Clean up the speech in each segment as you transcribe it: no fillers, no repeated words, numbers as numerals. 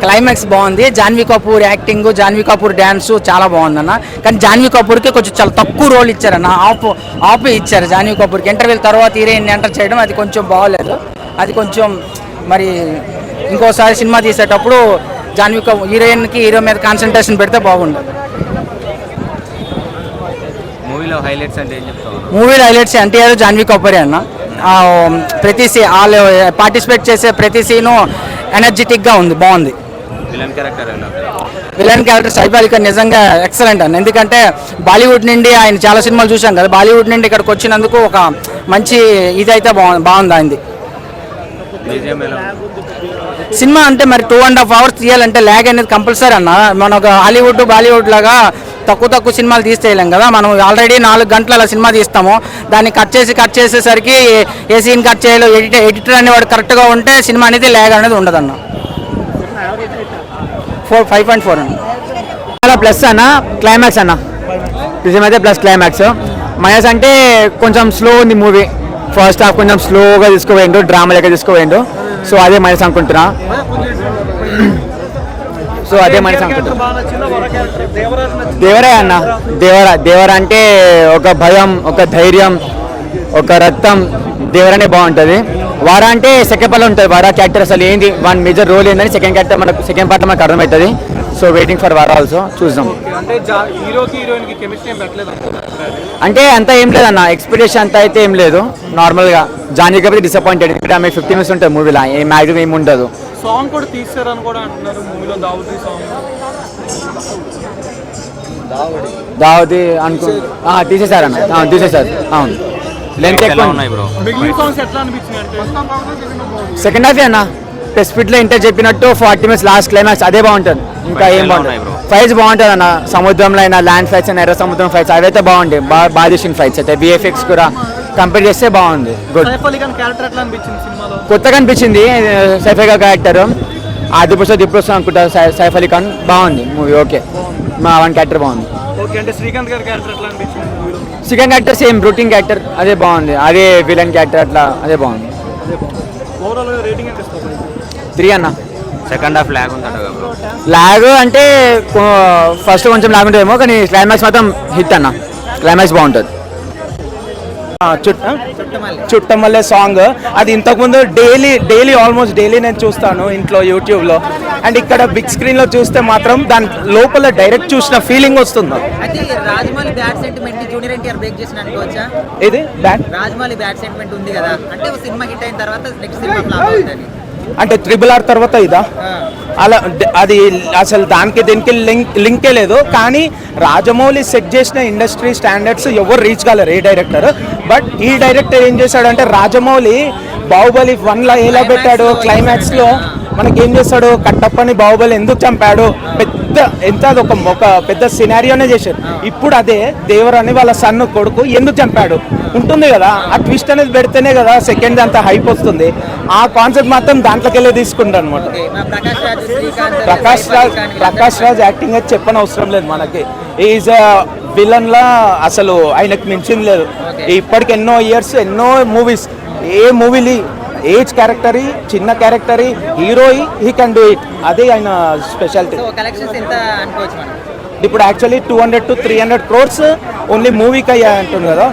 Climax బాగుంది. Janhvi Kapoor acting, Janhvi Kapoor dance చాలా బాగుందన్న. కానీ జాన్వీ కపూర్కి కొంచెం చాలా తక్కువ రోల్ ఇచ్చారన్న. ఆఫ్ ఇచ్చారు జాన్వీ కపూర్కి. ఇంటర్వ్యూల తర్వాత హీరోయిన్ ఎంటర్ చేయడం అది కొంచెం బాగోలేదు. అది కొంచెం మరి ఇంకోసారి సినిమా తీసేటప్పుడు జాన్వీ కపూర్ హీరోయిన్కి హీరో మీద కాన్సన్ట్రేషన్ పెడితే బాగుండదు. మూవీలో హైలైట్స్ అంటే ఏం చెప్తావు? మూవీలో హైలైట్స్ ఎన్టీఆర్, జాన్వీ కపూరే అన్న. ప్రతి వాళ్ళు పార్టిసిపేట్ చేసే ప్రతి సీను ఎనర్జెటిక్గా ఉంది, బాగుంది. విలన్ క్యారెక్టర్ సైఫ్ అలీ ఖాన్ నిజంగా ఎక్సలెంట్ అన్న. ఎందుకంటే బాలీవుడ్ నుండి ఆయన చాలా సినిమాలు చూసాం కదా, బాలీవుడ్ నుండి ఇక్కడికి వచ్చినందుకు ఒక మంచి ఇదైతే బాగుంది ఆయనది. సినిమా అంటే మరి 2.5 hours తీయాలంటే ల్యాగ్ అనేది కంపల్సరీ అన్న. మనకు హాలీవుడ్ బాలీవుడ్ లాగా తక్కువ సినిమాలు తీసేయలేం కదా. మనం ఆల్రెడీ 4 గంటల సినిమా తీస్తాము, దాన్ని కట్ చేసేసరికి ఏ సీన్ కట్ చేయాలో ఎడిటర్ అనేవాడు కరెక్ట్గా ఉంటే సినిమా అనేది ల్యాగ్ అనేది ఉండదన్న. 5.4 అన్న. చాలా ప్లస్ అన్న క్లైమాక్స్ అన్న. నిజమైతే ప్లస్ క్లైమాక్స్. మైనస్ అంటే కొంచెం స్లో ఉంది మూవీ. ఫస్ట్ హాఫ్ కొంచెం స్లోగా తీసుకోవేయండు, డ్రామా లెక్క తీసుకోవేయండు. సో అదే మైనస్ అనుకుంటున్నా. దేవరా అన్న. దేవరా అంటే ఒక భయం, ఒక ధైర్యం, ఒక రక్తం. దేవరానే బాగుంటుంది. వారా అంటే సెకండ్ పార్ట్లో ఉంటుంది. వారా క్యారెక్టర్ అసలు ఏంది, వన్ మేజర్ రోల్ ఏందని సెకండ్ పార్ట్ మనకు అర్థమవుతుంది. So waiting for war also, చూద్దాం. అంటే అంత ఏం లేదన్న, ఎక్స్పెక్టేషన్ అంతా అయితే ఏం లేదు. నార్మల్గా జాన్వీ కపూర్ డిసప్పాయింటెడ్. ఇక్కడ ఆమె 50 minutes ఉంటుంది మూవీలో, ఏ మ్యాక్సిమం ఏమి ఉండదు. సాంగ్ కూడా తీసారని కూడా అంటున్నారు మూవీలో, దావుదీ సాంగ్. దావుదీ అనుకో తీసేసారన్న. తీసేసారు. అవును. లెంత్ ఎక్కువ. సెకండ్ హాఫ్ అన్న స్పీడ్లో ఇంటర్ చెప్పినట్టు 40 minutes లాస్ట్ క్లైమాక్స్ అదే బాగుంటుంది. ఇంకా ఏం బాగుంటుంది. ఫైట్స్ బాగుంటుంది అన్న. సముద్రంలో అయినా ల్యాండ్ ఫైట్స్ అయినా ఎర్ర సముద్రం ఫైట్స్ అవైతే బాగుంటాయి. బాగా చేసిన ఫైట్స్ అయితే విఎఫ్ఎక్స్ కూడా కంపేర్ చేస్తే బాగుంది. గుడ్. కొత్తగా అనిపించింది సైఫ్ అలీ ఖాన్ క్యారెక్టర్. ఆదిపురుష దిప్రోత్సవం అనుకుంటా. సైఫ్ అలీ ఖాన్ బాగుంది మూవీ. ఓకే, మా వన్ క్యారెక్టర్ బాగుంది. Srikanth character same routine character, అదే బాగుంది. అదే విలన్ క్యారెక్టర్ అట్లా అదే బాగుంది. 3 అన్న. సెకండ్ హాఫ్ ల్యాగ్ ఉంది. ల్యాగ్ అంటే ఫస్ట్ కొంచెం ల్యాగ్ ఉంటుందేమో, కానీ క్లైమాక్స్ మాత్రం హిట్ అన్న. క్లైమాక్స్ బాగుంటుంది. చుట్టమల్లే సాంగ్ అది ఇంతకుముందు ఆల్మోస్ట్ డైలీ నేను చూస్తాను ఇంట్లో యూట్యూబ్లో. అండ్ ఇక్కడ బిగ్ స్క్రీన్ లో చూస్తే మాత్రం దాని లోపల డైరెక్ట్ చూసిన ఫీలింగ్ వస్తుంది. Rajamouli bad sentiment junior NTR break చేసిన అనుకోవచ్చా? ఇది రాజమౌళి బ్యాడ్ సెంటిమెంట్ ఉంది కదా, అంటే సినిమా హిట్ అయిన తర్వాత నెక్స్ట్ సినిమా ఫ్లాప్ అవుతుంది అంటే RRR తర్వాత ఇదా? అలా అది అసలు దీనికి లింకే లేదు. కానీ రాజమౌళి సెట్ చేసిన ఇండస్ట్రీ స్టాండర్డ్స్ ఎవరు రీచ్ కాలేరు, ఏ డైరెక్టర్. బట్ ఈ డైరెక్టర్ ఏం చేశాడంటే, రాజమౌళి బాహుబలి 1లో ఎలా పెట్టాడు, క్లైమాక్స్ లో మనకేం చేస్తాడు, కట్టప్పని బాహుబలి ఎందుకు చంపాడు, ఒక పెద్ద సినారియోనే చేశారు. ఇప్పుడు అదే దేవరాని వాళ్ళ సన్ను కొడుకు ఎందుకు చంపాడు ఉంటుంది కదా, ఆ ట్విస్ట్ అనేది పెడితేనే కదా సెకండ్ అంతా హైప్ వస్తుంది. ఆ కాన్సెప్ట్ మాత్రం దాంట్లోకి వెళ్ళి తీసుకుంటాడు అనమాట. ప్రకాష్ రాజ్ యాక్టింగ్ అయితే చెప్పని అవసరం లేదు మనకి. ఈజ్ విలన్ లా అసలు ఆయనకు మించింది లేదు. ఇప్పటికి ఎన్నో ఇయర్స్ ఎన్నో మూవీస్, ఏ మూవీలు ఏజ్ క్యారెక్టర్, చిన్న character, hero he can do it. అదే ఆయన స్పెషాలిటీ. ఇప్పుడు యాక్చువల్లీ 200 to 300 crores ఓన్లీ మూవీకి అయ్యా అంటుంది కదా.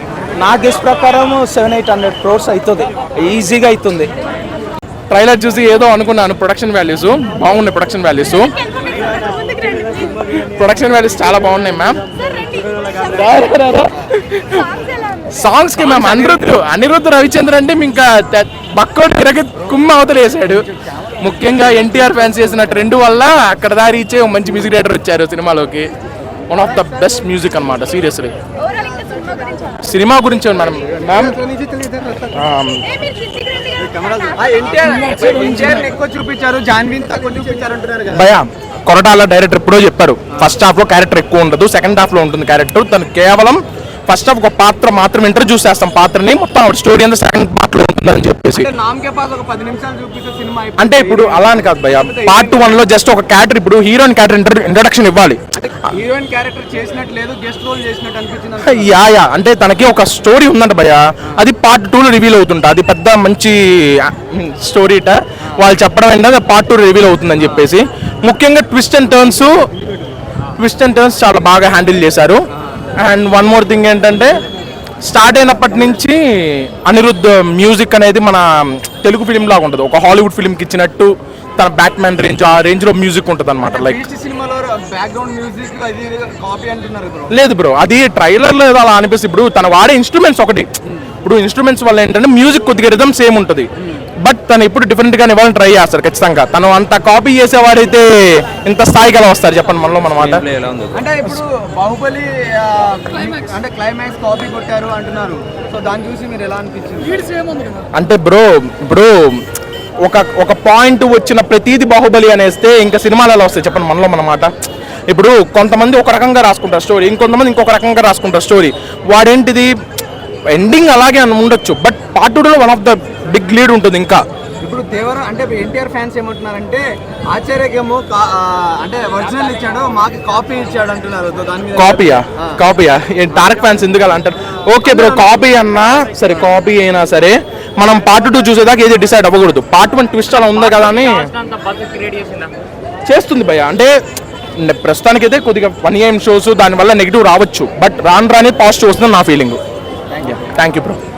నా గెస్ట్ ప్రకారం 700-800 crores అవుతుంది, ఈజీగా అవుతుంది. ట్రైలర్ చూసి ఏదో అనుకున్నాను. ప్రొడక్షన్ వాల్యూస్ బాగున్నాయి. ప్రొడక్షన్ వాల్యూస్ చాలా బాగున్నాయి మ్యామ్. సాంగ్స్ కి మ్యామ్ అనిరుద్ధ్ రవిచంద్ర అంటే ఇంకా బక్కోటి తిరగ కుమ్మ అవతల వేసాడు. ముఖ్యంగా ఎన్టీఆర్ ఫ్యాన్స్ చేసిన ట్రెండ్ వల్ల అక్కడ దారి ఇచ్చే మంచి మ్యూజిక్ డైరెక్టర్ వచ్చారు సినిమాలోకి. One of the best music అనమాట. సీరియస్లీ సినిమా గురించి మనం మ్యామ్ భయా కొరటాల డైరెక్టర్ ఎప్పుడో చెప్పారు, ఫస్ట్ హాఫ్ లో క్యారెక్టర్ ఎక్కువ ఉండదు, సెకండ్ హాఫ్ లో ఉంటుంది క్యారెక్టర్. తను కేవలం ఫస్ట్ హాఫ్ ఒక పాత్ర మాత్రం ఇంట్రడ్యూస్ చేస్తాం, పాత్రని మొత్తం స్టోరీ అంతా సెకండ్ పార్ట్ లో ఉంటుందని చెప్పేసి. అంటే ఇప్పుడు అలా అని కాదు భయ్య, పార్ట్ 1 లో జస్ట్ ఒక క్యారెక్టర్, ఇప్పుడు హీరోయిన్ క్యారెక్టర్ ఇంట్రొడక్షన్ ఇవ్వాలి. హీరోయిన్ క్యారెక్టర్ చేసినట్టు లేదు, గెస్ట్ రోల్ చేసినట్టు అనిపించింది. యా అంటే తనకి ఒక స్టోరీ ఉందంట భయ, అది పార్ట్ 2లో రివీల్ అవుతుంటా. అది పెద్ద మంచి స్టోరీట, వాళ్ళు చెప్పడం ఏంటంటే పార్ట్ 2 రివీల్ అవుతుందని చెప్పేసి. ముఖ్యంగా ట్విస్ట్ అండ్ టర్న్స్ చాలా బాగా హ్యాండిల్ చేశారు. అండ్ వన్ మోర్ థింగ్ ఏంటంటే స్టార్ట్ అయినప్పటి నుంచి అనిరుద్ధ్ మ్యూజిక్ అనేది మన తెలుగు ఫిలిం లాగా ఉంటుంది, ఒక హాలీవుడ్ ఫిలింకి ఇచ్చినట్టు తన బ్యాట్మ్యాన్ రేంజ్ ఆ రేంజ్లో మ్యూజిక్ ఉంటుంది అనమాట. లైక్ లేదు బ్రో, అది ట్రైలర్లో ఏదో అలా అనిపిస్తుంది. ఇప్పుడు తను వాడే ఇన్స్ట్రుమెంట్స్ ఒకటి, ఇప్పుడు ఇన్స్ట్రుమెంట్స్ వల్ల ఏంటంటే మ్యూజిక్ కొద్దిగా రిథమ్ సేమ్ ఉంటుంది, బట్ తను ఇప్పుడు డిఫరెంట్గా ఇవ్వాలని ట్రై చేస్తారు ఖచ్చితంగా. తను అంత కాపీ చేసేవాడైతే ఇంత స్థాయికి ఎలా వస్తారు చెప్పండి మనలో మన మాట. Gameplay ఎలా ఉంది? అంటే ఇప్పుడు బాహుబలి అంటే క్లైమాక్స్ కాపీ కొట్టారు అంటున్నారు, సో దాన్ని చూసి మీరు ఎలా అనిపించింది? అంటే బ్రో ఇప్పుడు ఒక పాయింట్ వచ్చిన ప్రతిదీ బాహుబలి అనేస్తే ఇంకా సినిమాలు ఎలా వస్తాయి చెప్పండి మనలో మన మాట. ఇప్పుడు కొంతమంది ఒక రకంగా రాసుకుంటారు స్టోరీ, ఇంకొంతమంది ఇంకొక రకంగా రాసుకుంటారు స్టోరీ. వాడేంటిది ఎండింగ్ అలాగే ఉండొచ్చు, బట్ పార్ట్ 2లో one of the big lead ఉంటుంది. ఇంకా ఇప్పుడు దేవర అంటే ఎన్టీఆర్ ఫ్యాన్స్ ఏమంటున్నారంటే ఆశ్చర్యకేమో అంటే ఒరిజినల్ ఇచ్చాడు మాకు కాపీ ఇచ్చాడు అంటున్నారు, దాని మీద కాపీయా తారక్ ఫ్యాన్స్ ఎందుకు అలా అంటారు? ఓకే బ్రో, కాపీ అన్నా సరే, కాపీ అయినా సరే మనం పార్ట్ 2 చూసేదాకా ఏది డిసైడ్ అవ్వకూడదు. పార్ట్ 1 ట్విస్ట్ అలా ఉందా కదా అని చేస్తుంది భయ్య. అంటే ప్రస్తుతానికైతే కొద్దిగా ఫనీ షోస్ దానివల్ల నెగిటివ్ రావచ్చు, బట్ రాను పాజిటివ్ వస్తుందని నా ఫీలింగ్. Thank you bro.